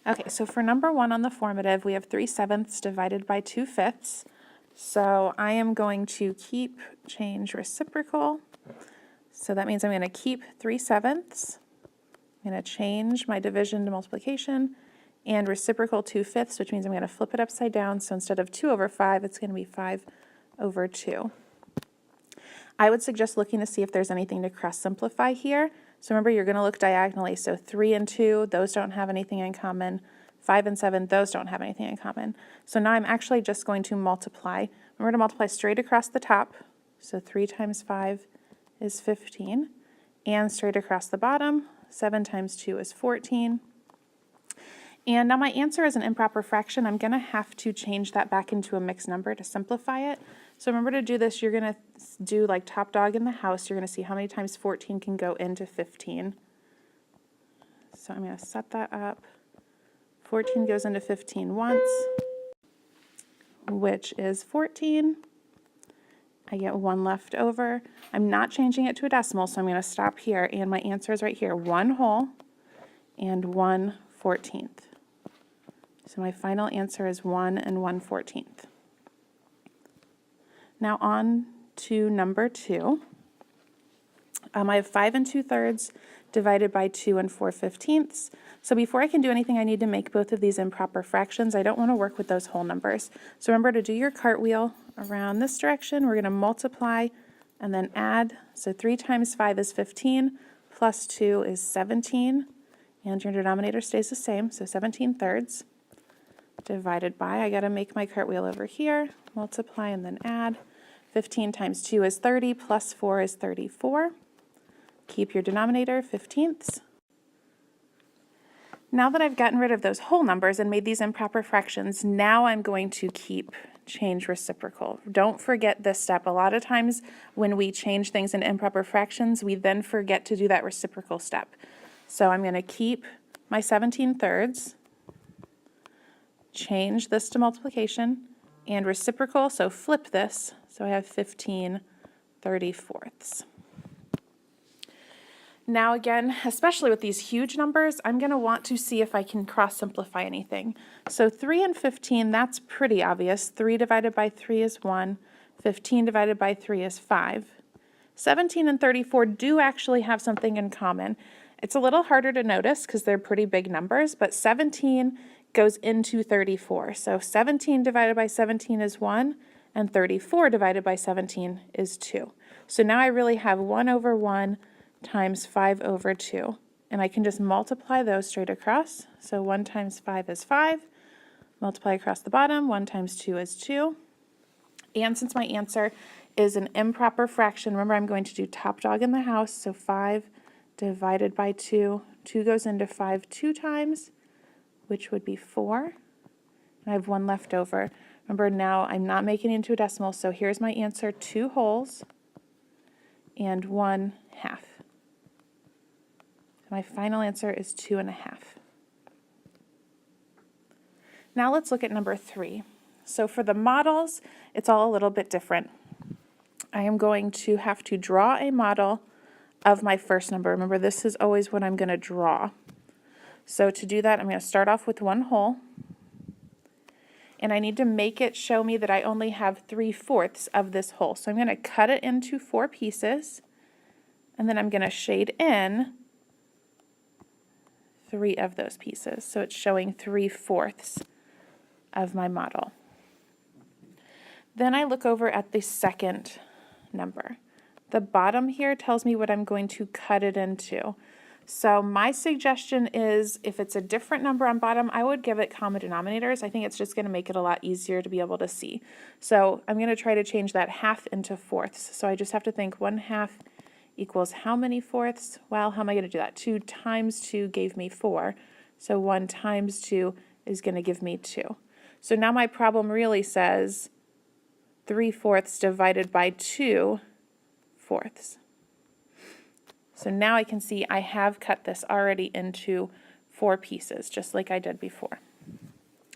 Okay, so for number 1 on the formative, we have 3/7 divided by 2/5. So I am going to change reciprocal. So that means I'm going to keep 3/7. I'm going to change my division to multiplication and reciprocal 2/5, which means I'm going to flip it upside down. So instead of 2/5, it's going to be 5/2. I would suggest looking to see if there's anything to cross simplify here. So remember, you're going to look diagonally. So 3 and 2, those don't have anything in common. 5 and 7, those don't have anything in common. So now I'm actually just going to multiply. Remember to multiply straight across the top. So 3 times 5 is 15. And straight across the bottom, 7 times 2 is 14. And now my answer is an improper fraction. I'm going to have to change that back into a mixed number to simplify it. So remember to do this, you're going to do like top dog in the house. You're going to see how many times 14 can go into 15. So I'm going to set that up. 14 goes into 15 once, which is 14. I get 1 left over. I'm not changing it to a decimal, so I'm going to stop here, and my answer is right here, 1 whole and 1/14. So my final answer is 1 and 1/14. Now on to number 2. I have 5 2/3 divided by 2 4/15. So before I can do anything, I need to make both of these improper fractions. I don't want to work with those whole numbers. So remember to do your cartwheel around this direction. We're going to multiply and then add. So 3 times 5 is 15, plus 2 is 17, and your denominator stays the same, so 17/3 divided by, I got to make my cartwheel over here, multiply and then add. 15 times 2 is 30, plus 4 is 34. Keep your denominator, 15ths. Now that I've gotten rid of those whole numbers and made these improper fractions, now I'm going to change reciprocal. Don't forget this step. A lot of times when we change things into improper fractions, we then forget to do that reciprocal step. So I'm going to keep my 17/3, change this to multiplication, and reciprocal, so flip this, so I have 15/34. Now again, especially with these huge numbers, I'm going to want to see if I can cross simplify anything. So 3 and 15, that's pretty obvious. 3 divided by 3 is 1. 15 divided by 3 is 5. 17 and 34 do actually have something in common. It's a little harder to notice because they're pretty big numbers, but 17 goes into 34. So 17 divided by 17 is 1, and 34 divided by 17 is 2. So now I really have 1/1 times 5/2, and I can just multiply those straight across. So 1 times 5 is 5, multiply across the bottom, 1 times 2 is 2, and since my answer is an improper fraction, remember I'm going to do top dog in the house, so 5 divided by 2, 2 goes into 5 2 times, which would be 4, and I have 1 left over. Remember now I'm not making it into a decimal, so here's my answer, 2 wholes and 1/2. My final answer is 2.5. Now let's look at number 3. So for the models, it's all a little bit different. I am going to have to draw a model of my first number. Remember, this is always what I'm going to draw. So to do that, I'm going to start off with 1 whole. And I need to make it show me that I only have 3/4 of this whole. So I'm going to cut it into 4 pieces, and then I'm going to shade in 3 of those pieces. So it's showing 3/4 of my model. Then I look over at the second number. The bottom here tells me what I'm going to cut it into. So my suggestion is if it's a different number on bottom, I would give it common denominators. I think it's just going to make it a lot easier to be able to see. So I'm going to try to change that half into fourths. So I just have to think 1/2 equals how many fourths? Well, how am I going to do that? 2 times 2 gave me 4. So 1 times 2 is going to give me 2. So now my problem really says 3/4 divided by 2/4. So now I can see I have cut this already into 4 pieces, just like I did before.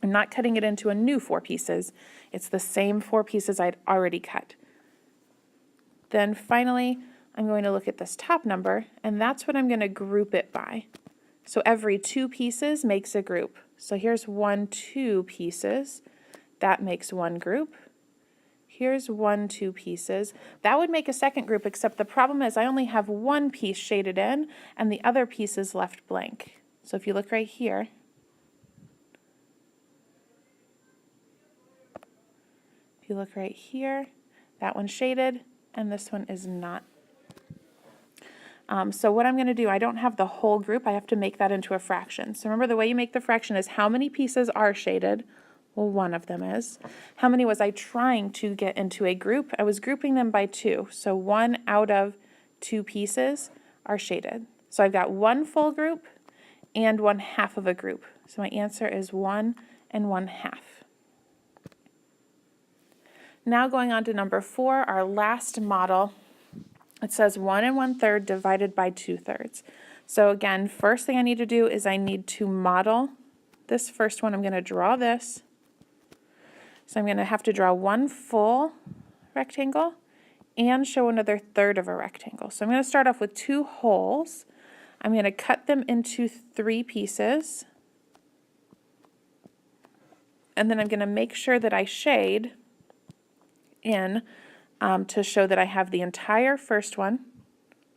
I'm not cutting it into a new 4 pieces. It's the same 4 pieces I'd already cut. Then finally, I'm going to look at this top number, and that's what I'm going to group it by. So every 2 pieces makes a group. So here's 1, 2 pieces. That makes one group. Here's 1, 2 pieces. That would make a second group, except the problem is I only have one piece shaded in and the other piece is left blank. So if you look right here, that one's shaded and this one is not. So what I'm going to do, I don't have the whole group, I have to make that into a fraction. So remember, the way you make the fraction is how many pieces are shaded. Well, one of them is. How many was I trying to get into a group? I was grouping them by 2. So 1 out of 2 pieces are shaded. So I've got 1 full group and 1/2 of a group. So my answer is 1 and 1/2. Now going on to number 4, our last model. It says 1 1/3 divided by 2/3. So again, first thing I need to do is I need to model this first one. I'm going to draw this. So I'm going to have to draw 1 full rectangle and show another third of a rectangle. So I'm going to start off with 2 holes. I'm going to cut them into 3 pieces. And then I'm going to make sure that I shade in to show that I have the entire first one.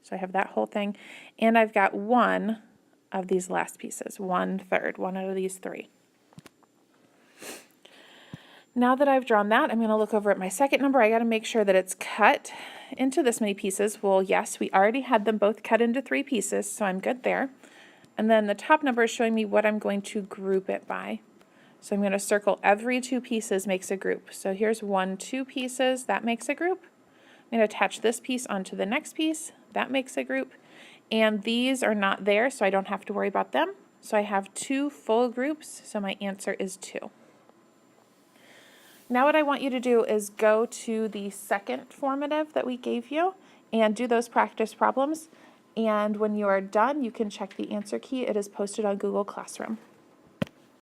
So I have that whole thing. And I've got 1 of these last pieces, 1/3, 1 out of these 3. Now that I've drawn that, I'm going to look over at my second number. I got to make sure that it's cut into this many pieces. Well, yes, we already had them both cut into 3 pieces, so I'm good there. And then the top number is showing me what I'm going to group it by. So I'm going to circle every 2 pieces makes a group. So here's 1, 2 pieces, that makes a group. I'm going to attach this piece onto the next piece, that makes a group. And these are not there, so I don't have to worry about them. So I have 2 full groups, so my answer is 2. Now what I want you to do is go to the second formative that we gave you and do those practice problems. And when you are done, you can check the answer key. It is posted on Google Classroom.